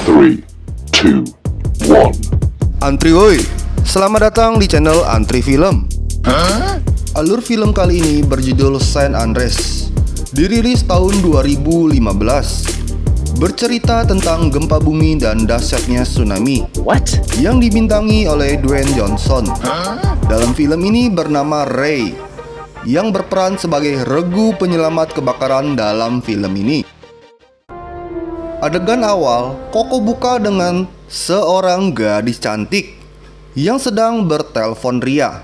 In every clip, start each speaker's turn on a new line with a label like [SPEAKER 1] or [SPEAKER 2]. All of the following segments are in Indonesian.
[SPEAKER 1] 3, 2, 1.
[SPEAKER 2] Antri woi, selamat datang di channel Antri Film. Alur film kali ini berjudul San Andreas, dirilis tahun 2015. Bercerita tentang gempa bumi dan dahsyatnya tsunami.
[SPEAKER 3] What?
[SPEAKER 2] Yang dibintangi oleh Dwayne Johnson. Dalam film ini bernama Ray, yang berperan sebagai regu penyelamat kebakaran dalam film ini. Adegan awal, Koko buka dengan seorang gadis cantik yang sedang bertelepon ria,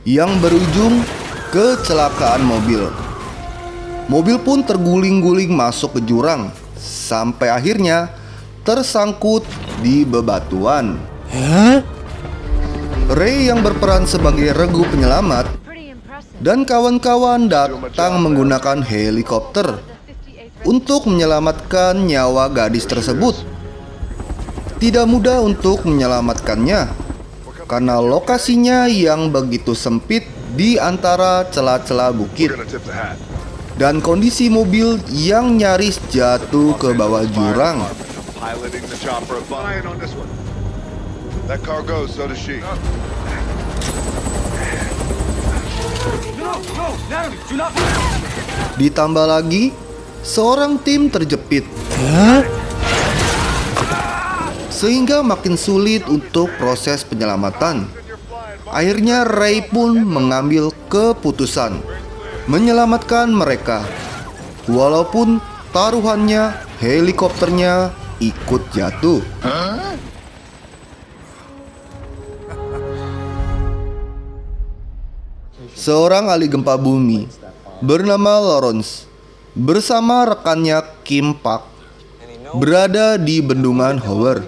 [SPEAKER 2] yang berujung kecelakaan mobil. Mobil pun terguling-guling masuk ke jurang, sampai akhirnya tersangkut di bebatuan. Ray yang berperan sebagai regu penyelamat dan kawan-kawan datang menggunakan helikopter untuk menyelamatkan nyawa gadis tersebut. Tidak mudah untuk menyelamatkannya karena lokasinya yang begitu sempit di antara celah-celah bukit dan kondisi mobil yang nyaris jatuh ke bawah jurang. Ditambah lagi, seorang tim terjepit, sehingga makin sulit untuk proses penyelamatan. Akhirnya Ray pun mengambil keputusan menyelamatkan mereka, walaupun taruhannya helikopternya ikut jatuh. Seorang ahli gempa bumi bernama Lawrence bersama rekannya Kim Park berada di bendungan Howard,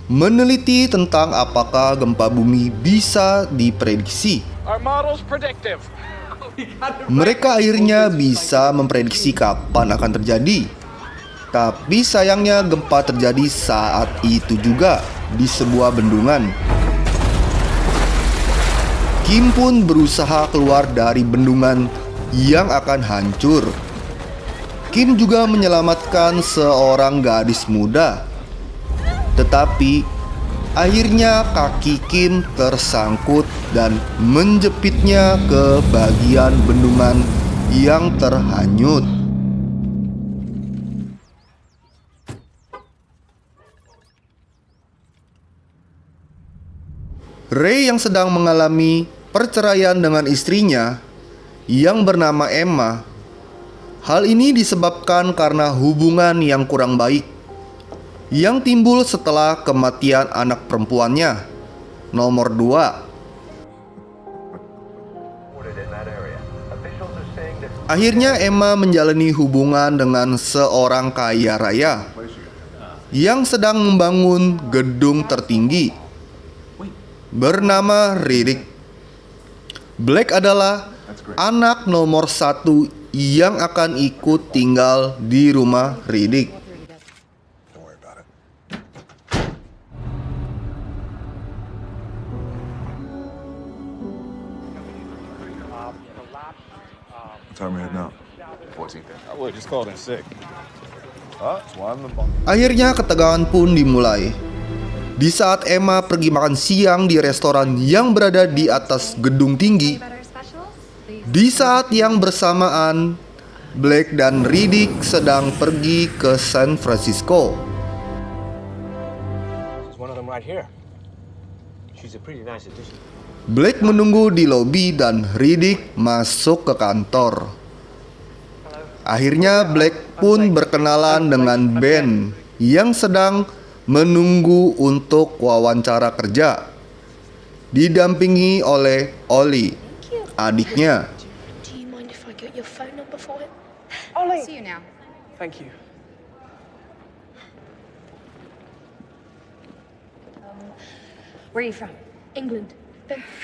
[SPEAKER 2] meneliti tentang apakah gempa bumi bisa diprediksi. Mereka akhirnya bisa memprediksi kapan akan terjadi. Tapi sayangnya gempa terjadi saat itu juga di sebuah bendungan. Kim pun berusaha keluar dari bendungan yang akan hancur. Kim juga menyelamatkan seorang gadis muda. Tetapi akhirnya kaki Kim tersangkut dan menjepitnya ke bagian bendungan yang terhanyut. Ray yang sedang mengalami perceraian dengan istrinya yang bernama Emma. Hal ini disebabkan karena hubungan yang kurang baik yang timbul setelah kematian anak perempuannya, nomor 2. Akhirnya Emma menjalani hubungan dengan seorang kaya raya yang sedang membangun gedung tertinggi bernama Riddick. Black adalah anak nomor 1 yang akan ikut tinggal di rumah Riddick. Akhirnya ketegangan pun dimulai di saat Emma pergi makan siang di restoran yang berada di atas gedung tinggi. Di saat yang bersamaan, Black dan Riddick sedang pergi ke San Francisco. Black menunggu di lobi dan Riddick masuk ke kantor. Akhirnya Black pun berkenalan dengan Ben yang sedang menunggu untuk wawancara kerja, didampingi oleh Ollie, adiknya.
[SPEAKER 4] See you now.
[SPEAKER 3] Thank you.
[SPEAKER 4] Where are you from?
[SPEAKER 5] England.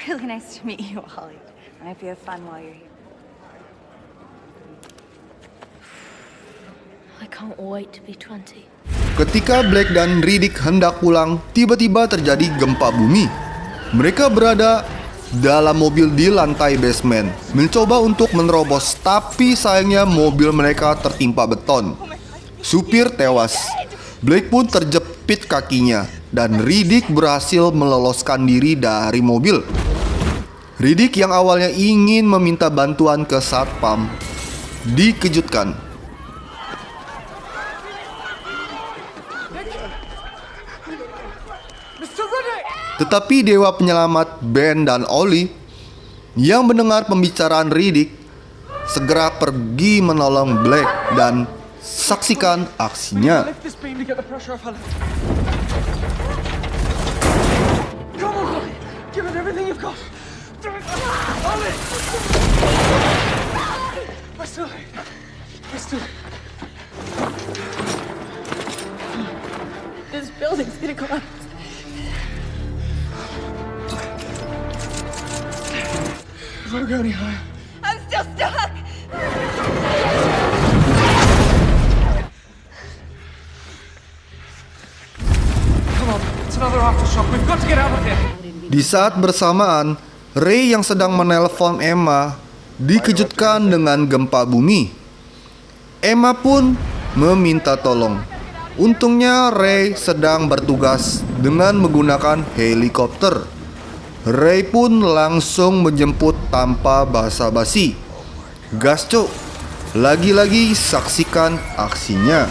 [SPEAKER 4] Really nice to meet you, Ollie. I hope you have fun while you're here.
[SPEAKER 5] I can't wait to be 20.
[SPEAKER 2] Ketika Black dan Riddick hendak pulang, tiba-tiba terjadi gempa bumi. Mereka berada dalam mobil di lantai basement, mencoba untuk menerobos, tapi sayangnya mobil mereka tertimpa beton. Supir tewas. Blake pun terjepit kakinya dan Riddick berhasil meloloskan diri dari mobil. Riddick yang awalnya ingin meminta bantuan ke satpam dikejutkan. Tetapi dewa penyelamat Ben dan Ollie yang mendengar pembicaraan Riddick segera pergi menolong Blake dan saksikan aksinya.
[SPEAKER 4] This building's gonna collapse.
[SPEAKER 3] Don't go any higher.
[SPEAKER 4] I'm still stuck.
[SPEAKER 3] Come on, it's another aftershock. We've got to get out of here.
[SPEAKER 2] Di saat bersamaan, Ray yang sedang menelpon Emma dikejutkan dengan gempa bumi. Emma pun meminta tolong. Untungnya Ray sedang bertugas dengan menggunakan helikopter. Ray pun langsung menjemput tanpa basa-basi. Gas cuk. Lagi-lagi saksikan aksinya.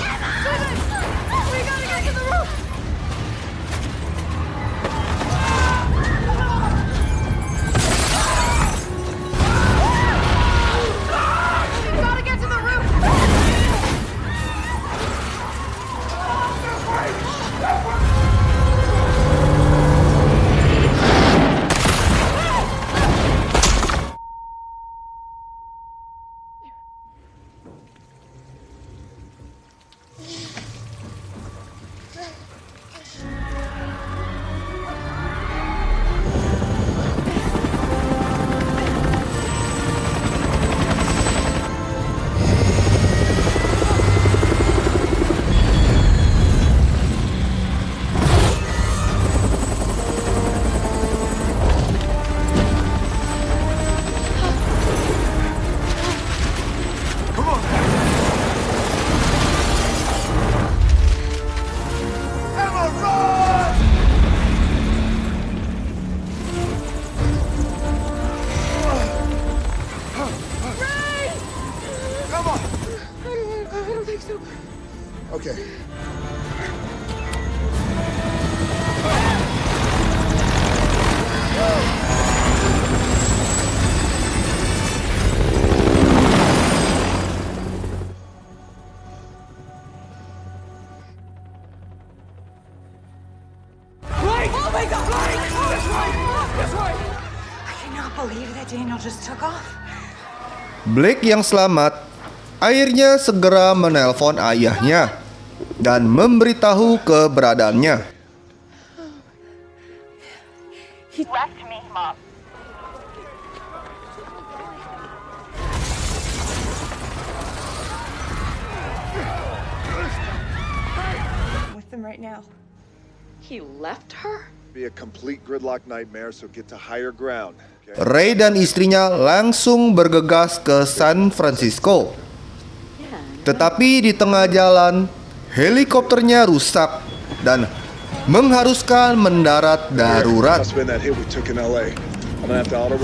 [SPEAKER 1] Okay.
[SPEAKER 4] Oh my God! This way! This way! I cannot believe that Daniel just took off.
[SPEAKER 2] Blake yang selamat akhirnya segera menelpon ayahnya dan memberitahu keberadaannya.
[SPEAKER 4] He left me, Mom. With them right now. He left her?
[SPEAKER 6] Be a complete gridlock nightmare, so get to higher ground. Okay?
[SPEAKER 2] Ray dan istrinya langsung bergegas ke San Francisco. Tetapi di tengah jalan, helikopternya rusak dan mengharuskan mendarat darurat.
[SPEAKER 6] Must have been that hit we took in LA. I'm gonna have to auto.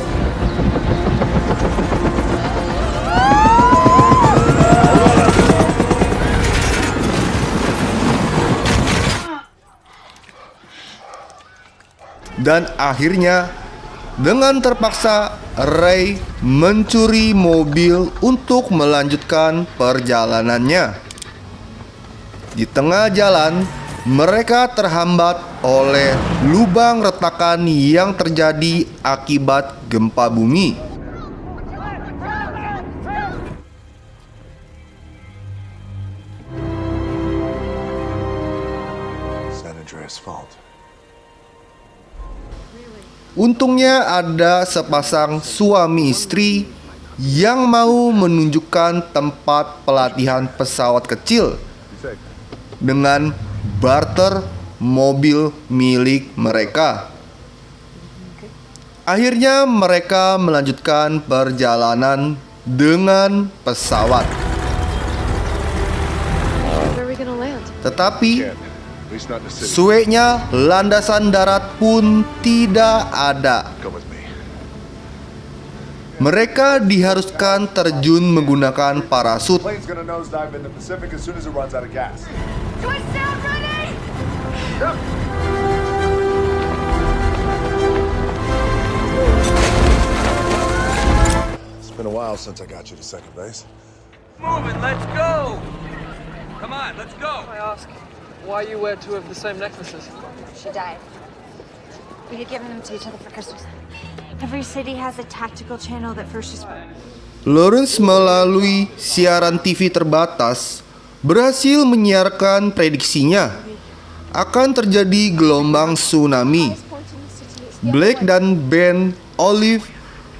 [SPEAKER 2] Dan akhirnya dengan terpaksa Ray mencuri mobil untuk melanjutkan perjalanannya. Di tengah jalan, mereka terhambat oleh lubang retakan yang terjadi akibat gempa bumi.
[SPEAKER 6] San Andreas fault.
[SPEAKER 2] Untungnya ada sepasang suami istri yang mau menunjukkan tempat pelatihan pesawat kecil dengan barter mobil milik mereka. Akhirnya mereka melanjutkan perjalanan dengan pesawat.
[SPEAKER 5] Where are we gonna land?
[SPEAKER 2] Tetapi
[SPEAKER 6] Can't. At least not in the city.
[SPEAKER 2] sueknya landasan darat pun tidak ada.
[SPEAKER 6] Come with me.
[SPEAKER 2] Mereka diharuskan terjun menggunakan parasut.
[SPEAKER 6] Plane's gonna nosedive in the Pacific as soon as it runs out of gas.
[SPEAKER 4] Twist down, ready?
[SPEAKER 6] It's been a while since I got you to second base.
[SPEAKER 3] Moving, let's go! Come on, let's go!
[SPEAKER 7] I ask why you wear two of the same necklaces?
[SPEAKER 8] She died. We had given them to each other for Christmas. Every city has a tactical channel that first just...
[SPEAKER 2] Lawrence melalui siaran TV terbatas berhasil menyiarkan prediksinya akan terjadi gelombang tsunami. Blake dan Ben Olive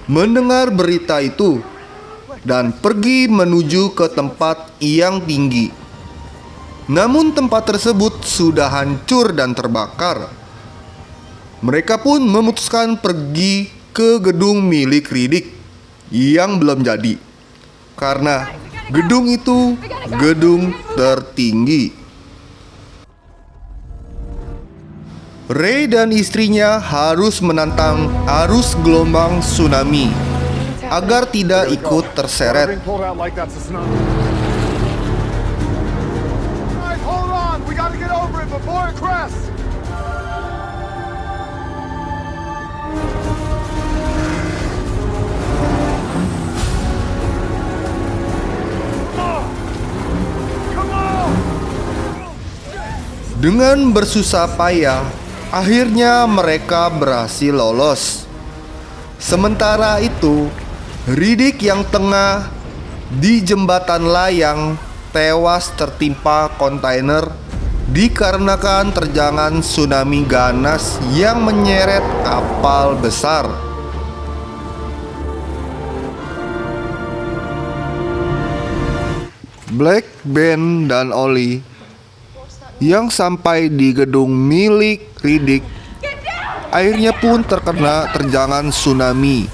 [SPEAKER 2] mendengar berita itu dan pergi menuju ke tempat yang tinggi. Namun tempat tersebut sudah hancur dan terbakar. Mereka pun memutuskan pergi ke gedung milik Riddick yang belum jadi, karena gedung itu gedung tertinggi. Ray dan istrinya harus menantang arus gelombang tsunami agar tidak ikut terseret.
[SPEAKER 6] Being pulled out like that's a tsunami. All right, hold on. We gotta get over it before it crests.
[SPEAKER 2] Dengan bersusah payah, akhirnya mereka berhasil lolos. Sementara itu, Riddick yang tengah di jembatan layang tewas tertimpa kontainer dikarenakan terjangan tsunami ganas yang menyeret kapal besar. Black, Ben, dan Ollie yang sampai di gedung milik Riddick akhirnya pun terkena terjangan tsunami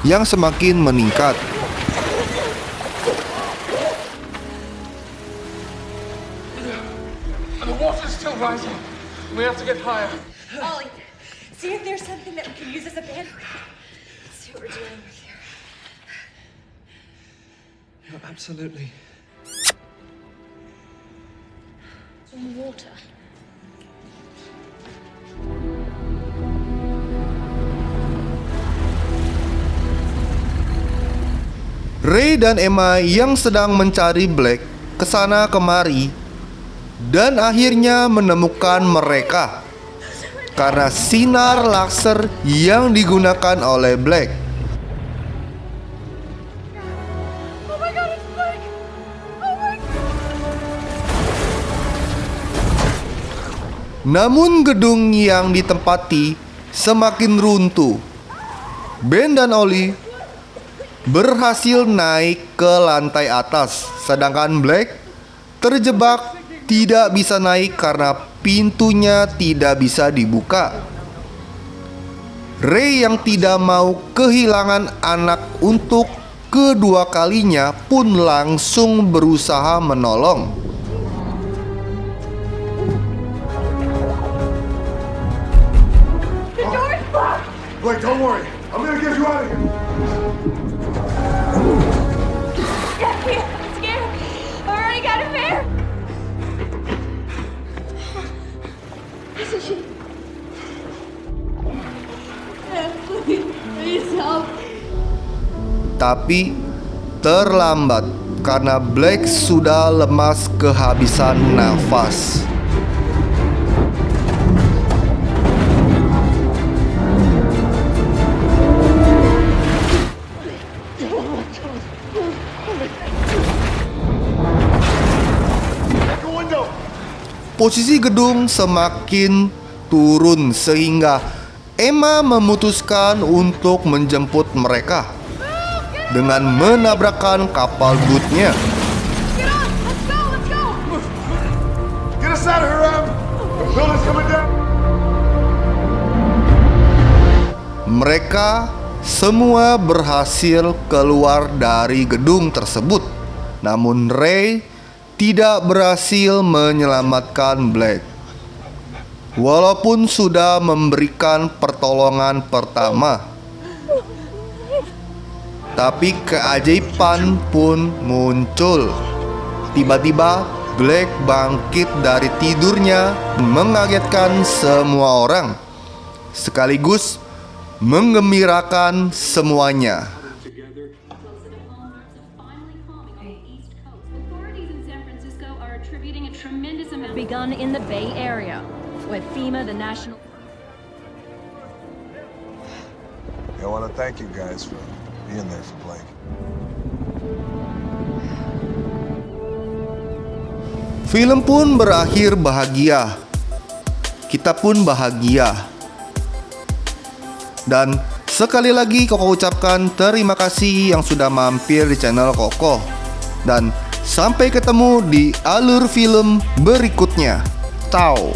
[SPEAKER 2] yang semakin meningkat.
[SPEAKER 7] The water's still rising. We have to get higher.
[SPEAKER 4] Ollie, see if there's something that we can use as a band. Let's see what we're dealing with here.
[SPEAKER 7] Absolutely.
[SPEAKER 5] Some water.
[SPEAKER 2] Ray dan Emma yang sedang mencari Black kesana kemari dan akhirnya menemukan mereka karena sinar laser yang digunakan oleh Black.
[SPEAKER 4] Oh my god, it's Blake! Oh my god!
[SPEAKER 2] Namun gedung yang ditempati semakin runtuh. Ben dan Ollie berhasil naik ke lantai atas, sedangkan Black terjebak tidak bisa naik karena pintunya tidak bisa dibuka. Ray yang tidak mau kehilangan anak untuk kedua kalinya pun langsung berusaha menolong.
[SPEAKER 6] Blake, don't worry. I'm gonna get you out of here.
[SPEAKER 4] I'm scared. I already got a bear. Please help.
[SPEAKER 2] Tapi terlambat karena Black sudah lemas kehabisan nafas. Posisi gedung semakin turun sehingga Emma memutuskan untuk menjemput mereka dengan menabrakkan kapal bootnya.
[SPEAKER 4] Get on. Let's go. Let's go.
[SPEAKER 6] Get us out of here, Em. The building's coming down.
[SPEAKER 2] Mereka semua berhasil keluar dari gedung tersebut. Namun Ray tidak berhasil menyelamatkan Blake. Walaupun sudah memberikan pertolongan pertama, tapi keajaiban pun muncul. Tiba-tiba Blake bangkit dari tidurnya, mengagetkan semua orang, sekaligus menggembirakan semuanya.
[SPEAKER 5] Begun in the Bay Area, where FEMA, the national...
[SPEAKER 6] I want to thank you guys for being there for Blake.
[SPEAKER 2] Film pun berakhir bahagia. Kita pun bahagia. Dan sekali lagi Koko ucapkan terima kasih yang sudah mampir di channel Koko. Dan sampai ketemu di alur film berikutnya. Ciao.